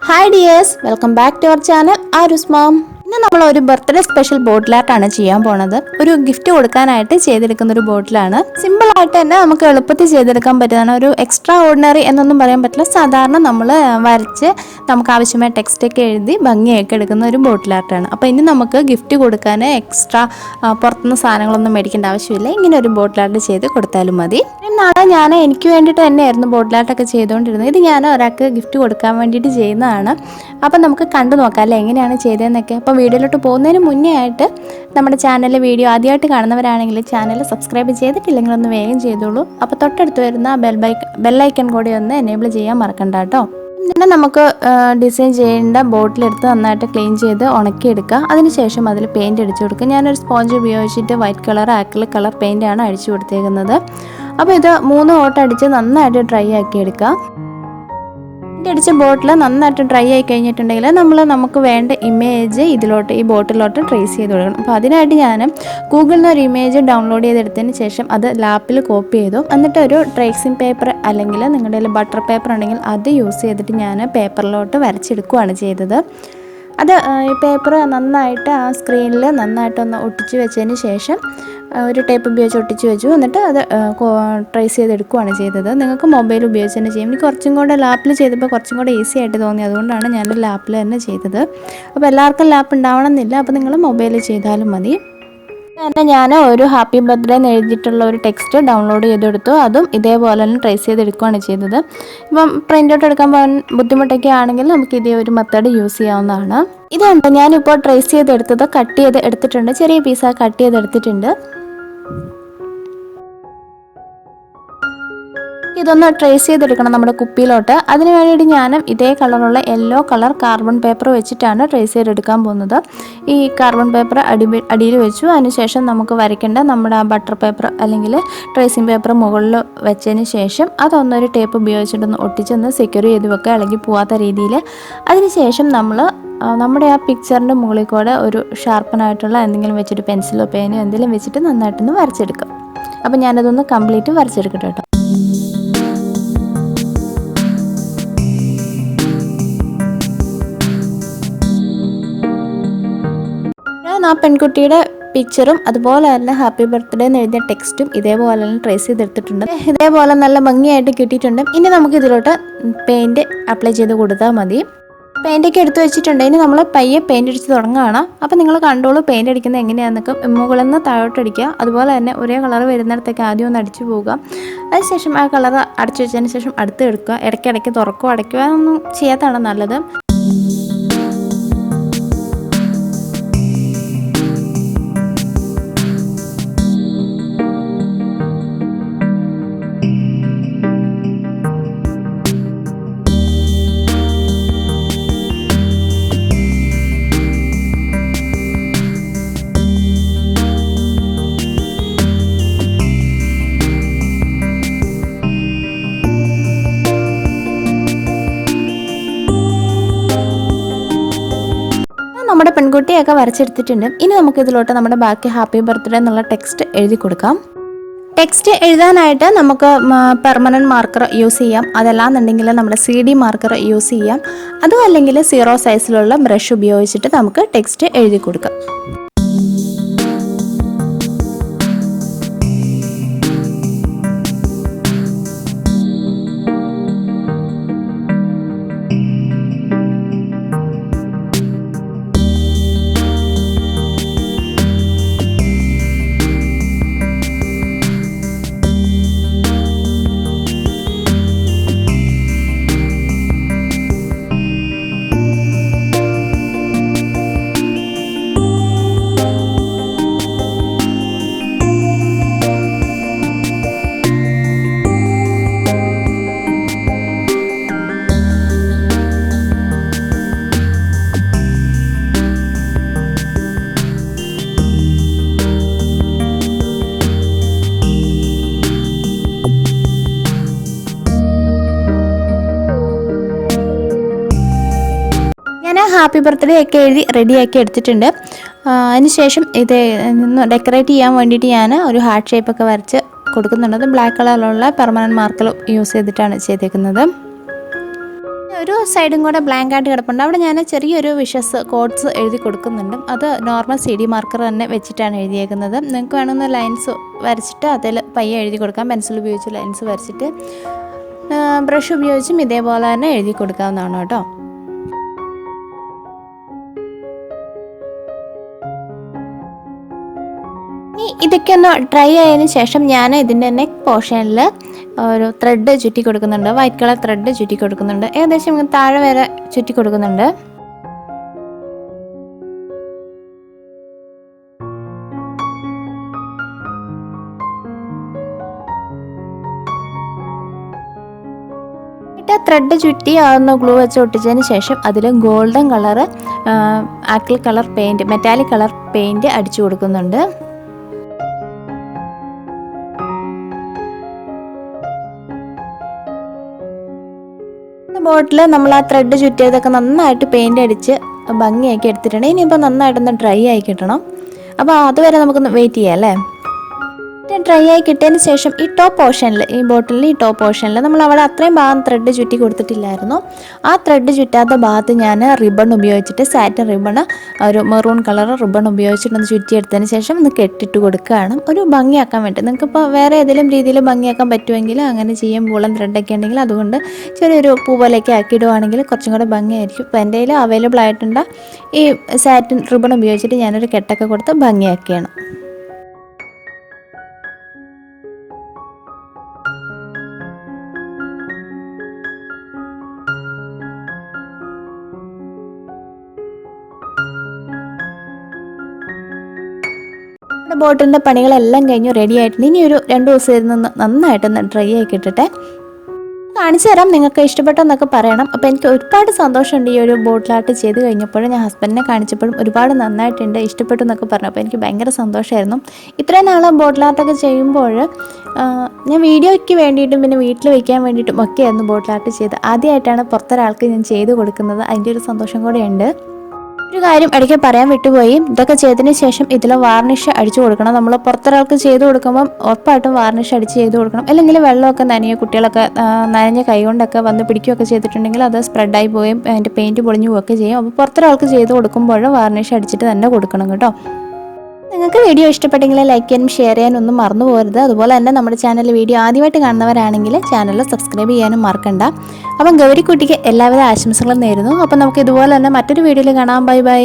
Hi dears, welcome back to our channel Arus Mom. ഇന്ന് നമ്മൾ ഒരു ബർത്ത്ഡേ സ്പെഷ്യൽ ബോട്ടിൽ ആർട്ടാണ് ചെയ്യാൻ പോണത്. ഒരു ഗിഫ്റ്റ് കൊടുക്കാനായിട്ട് ചെയ്തെടുക്കുന്ന ഒരു ബോട്ടിലാണ്. സിമ്പിൾ ആയിട്ട് തന്നെ നമുക്ക് എളുപ്പത്തിൽ ചെയ്തെടുക്കാൻ പറ്റുന്നതാണ്. ഒരു എക്സ്ട്രാ ഓർഡിനറി എന്നൊന്നും പറയാൻ പറ്റില്ല. സാധാരണ നമ്മൾ വരച്ച് നമുക്ക് ആവശ്യമായ ടെക്സ്റ്റ് ഒക്കെ എഴുതി ഭംഗിയൊക്കെ എടുക്കുന്ന ഒരു ബോട്ടിൽ ആർട്ടാണ്. അപ്പോൾ ഇനി നമുക്ക് ഗിഫ്റ്റ് കൊടുക്കാൻ എക്സ്ട്രാ പുറത്തുനിന്ന് സാധനങ്ങളൊന്നും മേടിക്കേണ്ട ആവശ്യമില്ല. ഇങ്ങനെ ഒരു ബോട്ടിൽ ആർട്ട് ചെയ്ത് കൊടുത്താലും മതി. നാളെ ഞാൻ എനിക്ക് വേണ്ടിയിട്ട് തന്നെയായിരുന്നു ബോട്ടിൽ ആർട്ടൊക്കെ ചെയ്തുകൊണ്ടിരുന്നത്. ഇത് ഞാൻ ഒരാൾക്ക് ഗിഫ്റ്റ് കൊടുക്കാൻ വേണ്ടിയിട്ട് ചെയ്യുന്നതാണ്. അപ്പം നമുക്ക് കണ്ടു നോക്കാം അല്ലേ എങ്ങനെയാണ് ചെയ്തതെന്നൊക്കെ. അപ്പോൾ വീഡിയോയിലോട്ട് പോകുന്നതിന് മുന്നേ ആയിട്ട് നമ്മുടെ ചാനലിലെ വീഡിയോ ആദ്യമായിട്ട് കാണുന്നവരാണെങ്കിൽ ചാനൽ സബ്സ്ക്രൈബ് ചെയ്തിട്ടില്ലെങ്കിൽ ഒന്ന് വേഗം ചെയ്തോളൂ. അപ്പോൾ തൊട്ടടുത്ത് വരുന്ന ബെല്ലൈക്കൺ കൂടി ഒന്ന് എനേബിൾ ചെയ്യാൻ മറക്കണ്ട കേട്ടോ. പിന്നെ നമുക്ക് ഡിസൈൻ ചെയ്യേണ്ട ബോട്ടിലെടുത്ത് നന്നായിട്ട് ക്ലീൻ ചെയ്ത് ഉണക്കിയെടുക്കുക. അതിനുശേഷം അതിൽ പെയിൻറ്റ് അടിച്ചു കൊടുക്കുക. ഞാനൊരു സ്പോഞ്ച് ഉപയോഗിച്ചിട്ട് വൈറ്റ് കളർ ആക്രിലിക് കളർ പെയിൻറ്റാണ് അടിച്ചു കൊടുത്തേക്കുന്നത്. അപ്പോൾ ഇത് 3 കോട്ട് അടിച്ച് നന്നായിട്ട് ഡ്രൈ ആക്കി എടുക്കുക. അടിച്ച ബോട്ടിൽ നന്നായിട്ട് ഡ്രൈ ആയി കഴിഞ്ഞിട്ടുണ്ടെങ്കിൽ നമുക്ക് വേണ്ട ഇമേജ് ഈ ബോട്ടിലോട്ട് ട്രേസ് ചെയ്ത് കൊടുക്കണം. അപ്പോൾ അതിനായിട്ട് ഞാൻ ഗൂഗിളിൽ നിന്ന് ഒരു ഇമേജ് ഡൗൺലോഡ് ചെയ്തെടുത്തതിന് ശേഷം അത് ലാപ്പിൽ കോപ്പി ചെയ്തു. എന്നിട്ട് ഒരു ട്രേസിങ് പേപ്പർ അല്ലെങ്കിൽ നിങ്ങളുടെ കയ്യിൽ ബട്ടർ പേപ്പർ ഉണ്ടെങ്കിൽ അത് യൂസ് ചെയ്തിട്ട് ഞാൻ പേപ്പറിലോട്ട് വരച്ചെടുക്കുകയാണ് ചെയ്തത്. അത് ഈ പേപ്പർ നന്നായിട്ട് ആ സ്ക്രീനിൽ നന്നായിട്ടൊന്ന് ഒട്ടിച്ച് വെച്ചതിന് ശേഷം ഒരു ടേപ്പ് ഉപയോഗിച്ച് ഒട്ടിച്ച് വെച്ചു. എന്നിട്ട് അത് ട്രേസ് ചെയ്തെടുക്കുകയാണ് ചെയ്തത്. നിങ്ങൾക്ക് മൊബൈൽ ഉപയോഗിച്ച് തന്നെ ചെയ്യും. എനിക്ക് കുറച്ചും കൂടെ ലാപ്പിൽ ചെയ്തപ്പോൾ കുറച്ചും കൂടെ ഈസി ആയിട്ട് തോന്നി. അതുകൊണ്ടാണ് ഞാൻ ലാപ്പിൽ തന്നെ ചെയ്തത്. അപ്പോൾ എല്ലാവർക്കും ലാപ്പ് ഉണ്ടാവണമെന്നില്ല. അപ്പോൾ നിങ്ങൾ മൊബൈലിൽ ചെയ്താലും മതി. പിന്നെ ഞാൻ ഒരു ഹാപ്പി ബർത്ത്ഡേ എന്ന് എഴുതിയിട്ടുള്ള ഒരു ടെക്സ്റ്റ് ഡൗൺലോഡ് ചെയ്തെടുത്തു. അതും ഇതേപോലെ തന്നെ ട്രേസ് ചെയ്തെടുക്കുകയാണ് ചെയ്തത്. ഇപ്പം പ്രിൻ്റ് ഔട്ട് എടുക്കാൻ പോകാൻ ബുദ്ധിമുട്ടൊക്കെ ആണെങ്കിൽ നമുക്ക് ഇതേ ഒരു മെത്തേഡ് യൂസ് ചെയ്യാവുന്നതാണ്. ഇതുണ്ട് ഞാനിപ്പോൾ ട്രേസ് ചെയ്തെടുത്തത് കട്ട് ചെയ്ത് എടുത്തിട്ടുണ്ട്. ചെറിയ പീസാണ് കട്ട് ചെയ്തെടുത്തിട്ടുണ്ട്. ഇതൊന്ന് ട്രേസ് ചെയ്തെടുക്കണം നമ്മുടെ കുപ്പിയിലോട്ട്. അതിന് വേണ്ടിയിട്ട് ഞാൻ ഇതേ കളറുള്ള യെല്ലോ കളർ കാർബൺ പേപ്പർ വെച്ചിട്ടാണ് ട്രേസ് ചെയ്തെടുക്കാൻ പോകുന്നത്. ഈ കാർബൺ പേപ്പർ അടിയിൽ വെച്ചു. അതിനുശേഷം നമുക്ക് വരയ്ക്കേണ്ട നമ്മുടെ ആ ബട്ടർ പേപ്പർ അല്ലെങ്കിൽ ട്രേസിങ് പേപ്പർ മുകളിൽ വെച്ചതിന് ശേഷം അതൊന്നൊരു ടേപ്പ് ഉപയോഗിച്ചിട്ടൊന്ന് ഒട്ടിച്ചൊന്ന് സെക്യൂർ ചെയ്ത് വെക്കുക, ഇളകി പോകാത്ത രീതിയിൽ. അതിനുശേഷം നമ്മുടെ ആ പിക്ചറിൻ്റെ മുകളിൽ കൂടെ ഒരു ഷാർപ്പനായിട്ടുള്ള എന്തെങ്കിലും വെച്ചിട്ട് പെൻസിലോ പേനോ എന്തെങ്കിലും വെച്ചിട്ട് നന്നായിട്ടൊന്ന് വരച്ചെടുക്കാം. അപ്പോൾ ഞാനതൊന്ന് കംപ്ലീറ്റ് വരച്ചെടുക്കട്ടെ കേട്ടോ. ആ പെൺകുട്ടിയുടെ പിക്ചറും അതുപോലെ തന്നെ ഹാപ്പി ബർത്ത്ഡേ എന്ന് എഴുതിയ ടെക്സ്റ്റും ഇതേപോലെ തന്നെ ട്രേസ് ചെയ്തെടുത്തിട്ടുണ്ട്. ഇതേപോലെ നല്ല ഭംഗിയായിട്ട് കിട്ടിയിട്ടുണ്ട്. ഇനി നമുക്ക് ഇതിലോട്ട് പെയിൻറ്റ് അപ്ലൈ ചെയ്ത് കൊടുത്താൽ മതി. പെയിൻറ്റൊക്കെ എടുത്ത് വെച്ചിട്ടുണ്ട്. ഇനി നമ്മൾ പയ്യെ പെയിൻറ്റ് അടിച്ച് തുടങ്ങുകയാണ്. അപ്പോൾ നിങ്ങൾ കണ്ടോളൂ പെയിൻറ്റ് അടിക്കുന്നത് എങ്ങനെയാണെന്നൊക്കെ. മുകളിൽ നിന്ന് താഴോട്ട് അടിക്കുക. അതുപോലെ തന്നെ ഒരേ കളർ വരുന്നിടത്തേക്ക് ആദ്യം ഒന്ന് അടിച്ചു പോവുക. അതിനുശേഷം ആ കളർ അടിച്ചു വെച്ചതിന് ശേഷം അടുത്ത് എടുക്കുക. ഇടയ്ക്കിടയ്ക്ക് തുറക്കുക അടയ്ക്കുക ഒന്നും ചെയ്യാത്തതാണ് നല്ലത്. നമ്മുടെ പെൺകുട്ടിയൊക്കെ വരച്ചെടുത്തിട്ടുണ്ട്. ഇനി നമുക്ക് ഇതിലോട്ട് നമ്മുടെ ബാക്കി ഹാപ്പി ബർത്ത്ഡേ എന്നുള്ള ടെക്സ്റ്റ് എഴുതി കൊടുക്കാം. ടെക്സ്റ്റ് എഴുതാനായിട്ട് നമുക്ക് പെർമനൻറ്റ് മാർക്കർ യൂസ് ചെയ്യാം. അതല്ലാന്നുണ്ടെങ്കിൽ നമ്മുടെ CD മാർക്കർ യൂസ് ചെയ്യാം. അതും അല്ലെങ്കിൽ 0 സൈസിലുള്ള ബ്രഷ് ഉപയോഗിച്ചിട്ട് നമുക്ക് ടെക്സ്റ്റ് എഴുതി കൊടുക്കാം. ഹാപ്പി ബർത്ത്ഡേ ഒക്കെ എഴുതി റെഡിയാക്കി എടുത്തിട്ടുണ്ട്. അതിനുശേഷം ഇത് ഡെക്കറേറ്റ് ചെയ്യാൻ വേണ്ടിയിട്ട് ഞാൻ ഒരു ഹാർട്ട് ഷേപ്പൊക്കെ വരച്ച് കൊടുക്കുന്നുണ്ട്. ബ്ലാക്ക് കളറിലുള്ള പെർമനൻറ്റ് മാർക്കർ യൂസ് ചെയ്തിട്ടാണ് ചെയ്തേക്കുന്നത്. ഒരു സൈഡും കൂടെ ബ്ലാങ്ക് ആയിട്ട് കിടപ്പുണ്ട്. അവിടെ ഞാൻ ചെറിയൊരു വിഷസ് കോഡ്സ് എഴുതി കൊടുക്കുന്നുണ്ട്. അത് നോർമൽ CD മാർക്കർ തന്നെ വെച്ചിട്ടാണ് എഴുതിയേക്കുന്നത്. നിങ്ങൾക്ക് വേണമെന്ന് ലൈൻസ് വരച്ചിട്ട് അതിൽ പയ്യെ എഴുതി കൊടുക്കാം. പെൻസിൽ ഉപയോഗിച്ച് ലൈൻസ് വരച്ചിട്ട് ബ്രഷ് ഉപയോഗിച്ചും ഇതേപോലെ തന്നെ എഴുതി കൊടുക്കാവുന്നതാണ് കേട്ടോ. ഇതൊക്കെ ഒന്ന് ഡ്രൈ ആയതിനു ശേഷം ഞാൻ ഇതിൻ്റെ നെക്ക് പോർഷനിൽ ഒരു ത്രെഡ് ചുറ്റി കൊടുക്കുന്നുണ്ട്. വൈറ്റ് കളർ ത്രെഡ് ചുറ്റി കൊടുക്കുന്നുണ്ട്. ഏകദേശം ഇങ്ങനെ താഴെ വരെ ചുറ്റി കൊടുക്കുന്നുണ്ട്. ത്രെഡ് ചുറ്റി ആവുന്ന ഗ്ലൂ വെച്ച് ഒട്ടിച്ചതിന് ശേഷം അതിൽ golden colour acrylic colour paint, metallic colour paint അടിച്ചു കൊടുക്കുന്നുണ്ട്. ബോട്ടിൽ നമ്മൾ ആ ത്രെഡ് ചുറ്റിയതൊക്കെ നന്നായിട്ട് പെയിൻ്റ് അടിച്ച് ഭംഗിയാക്കി എടുത്തിട്ടുണ്ട്. ഇനിയിപ്പോൾ നന്നായിട്ടൊന്ന് ഡ്രൈ ആയി കിട്ടണം. അപ്പോൾ അതുവരെ നമുക്കൊന്ന് വെയിറ്റ് ചെയ്യാം അല്ലേ. ഡ്രൈ ആയി കിട്ടിയതിന് ശേഷം ഈ ടോപ്പ് പോർഷനിൽ, ഈ ബോട്ടിലിൽ ഈ ടോപ്പ് പോർഷനിൽ നമ്മൾ അവിടെ അത്രയും ഭാഗം ത്രെഡ് ചുറ്റി കൊടുത്തിട്ടില്ലായിരുന്നു. ആ ത്രെഡ് ചുറ്റാത്ത ഭാഗത്ത് ഞാൻ റിബൺ ഉപയോഗിച്ചിട്ട്, സാറ്റിൻ റിബൺ, ഒരു മെറൂൺ കളർ റിബൺ ഉപയോഗിച്ചിട്ടൊന്ന് ചുറ്റിയെടുത്തതിന് ശേഷം ഒന്ന് കെട്ടിട്ട് കൊടുക്കുകയാണ് ഒരു ഭംഗിയാക്കാൻ വേണ്ടി. നിങ്ങൾക്കിപ്പോൾ വേറെ ഏതെങ്കിലും രീതിയിൽ ഭംഗിയാക്കാൻ പറ്റുമെങ്കിൽ അങ്ങനെ ചെയ്യാം. വൂളൻ ത്രെഡൊക്കെ ഉണ്ടെങ്കിൽ അതുകൊണ്ട് ചെറിയൊരു പൂ പോലെയൊക്കെ ആക്കിയിടുവാണെങ്കിൽ കുറച്ചും കൂടെ ഭംഗിയായിരിക്കും. ഇപ്പോൾ എൻ്റെ കയ്യിൽ അവൈലബിൾ ആയിട്ടുണ്ട് ഈ സാറ്റിൻ റിബൺ ഉപയോഗിച്ചിട്ട് ഞാനൊരു കെട്ടൊക്കെ കൊടുത്ത് ഭംഗിയാക്കിയാണ്. ബോട്ടിലിൻ്റെ പണികളെല്ലാം കഴിഞ്ഞു റെഡി ആയിട്ടുണ്ട്. ഇനി ഒരു 2 ദിവസം ഇരുന്ന് നന്നായിട്ടൊന്ന് ഡ്രൈ ആയി കിട്ടട്ടെ. കാണിച്ചു തരാം, നിങ്ങൾക്ക് ഇഷ്ടപ്പെട്ടെന്നൊക്കെ പറയണം. അപ്പോൾ എനിക്ക് ഒരുപാട് സന്തോഷമുണ്ട് ഈ ഒരു ബോട്ടിൽ ആർട്ട് ചെയ്ത് കഴിഞ്ഞപ്പോഴും. ഞാൻ ഹസ്ബൻഡിനെ കാണിച്ചപ്പോഴും ഒരുപാട് നന്നായിട്ടുണ്ട്, ഇഷ്ടപ്പെട്ടു എന്നൊക്കെ പറഞ്ഞു. അപ്പോൾ എനിക്ക് ഭയങ്കര സന്തോഷമായിരുന്നു. ഇത്രയും നാൾ ബോട്ടിൽ ആർട്ടൊക്കെ ചെയ്യുമ്പോൾ ഞാൻ വീഡിയോയ്ക്ക് വേണ്ടിയിട്ടും പിന്നെ വീട്ടിൽ വയ്ക്കാൻ വേണ്ടിയിട്ടും ഒക്കെയായിരുന്നു ബോട്ടിൽ ആർട്ട് ചെയ്ത്. ആദ്യമായിട്ടാണ് പുറത്തൊരാൾക്ക് ഞാൻ ചെയ്ത് കൊടുക്കുന്നത്. അതിൻ്റെ ഒരു സന്തോഷം കൂടെ ഉണ്ട്. ഒരു കാര്യം ഇടയ്ക്ക് പറയാൻ വിട്ടുപോയി, ഇതൊക്കെ ചെയ്തതിന് ശേഷം ഇതിൽ വാർണിഷ് അടിച്ചു കൊടുക്കണം. നമ്മൾ പുറത്തൊരാൾക്ക് ചെയ്ത് കൊടുക്കുമ്പം ഉറപ്പായിട്ടും വാർണിഷ് അടിച്ച് ചെയ്ത് കൊടുക്കണം. അല്ലെങ്കിൽ വെള്ളമൊക്കെ നനയുക, കുട്ടികളൊക്കെ നനഞ്ഞ കൈ കൊണ്ടൊക്കെ വന്ന് പിടിക്കുകയൊക്കെ ചെയ്തിട്ടുണ്ടെങ്കിൽ അത് സ്പ്രെഡായി പോവുകയും അതിൻ്റെ പെയിൻറ്റ് പൊളിഞ്ഞു പോവുകയൊക്കെ ചെയ്യും. അപ്പോൾ പുറത്തൊരാൾക്ക് ചെയ്ത് കൊടുക്കുമ്പോൾ വാർണിഷ് അടിച്ചിട്ട് തന്നെ കൊടുക്കണം കേട്ടോ. നിങ്ങൾക്ക് വീഡിയോ ഇഷ്ടപ്പെട്ടെങ്കിൽ ലൈക്ക് ചെയ്യാനും ഷെയർ ചെയ്യാനും ഒന്നും മറന്നു പോകരുത്. അതുപോലെ തന്നെ നമ്മുടെ ചാനലിൽ വീഡിയോ ആദ്യമായിട്ട് കാണുന്നവരാണെങ്കിൽ ചാനൽ സബ്സ്ക്രൈബ് ചെയ്യാനും മറക്കണ്ട. അപ്പം ഗൗരിക്കുട്ടിക്ക് എല്ലാവിധ ആശംസകളും നേരുന്നു. അപ്പം നമുക്ക് ഇതുപോലെ തന്നെ മറ്റൊരു വീഡിയോയിൽ കാണാം. Bye bye.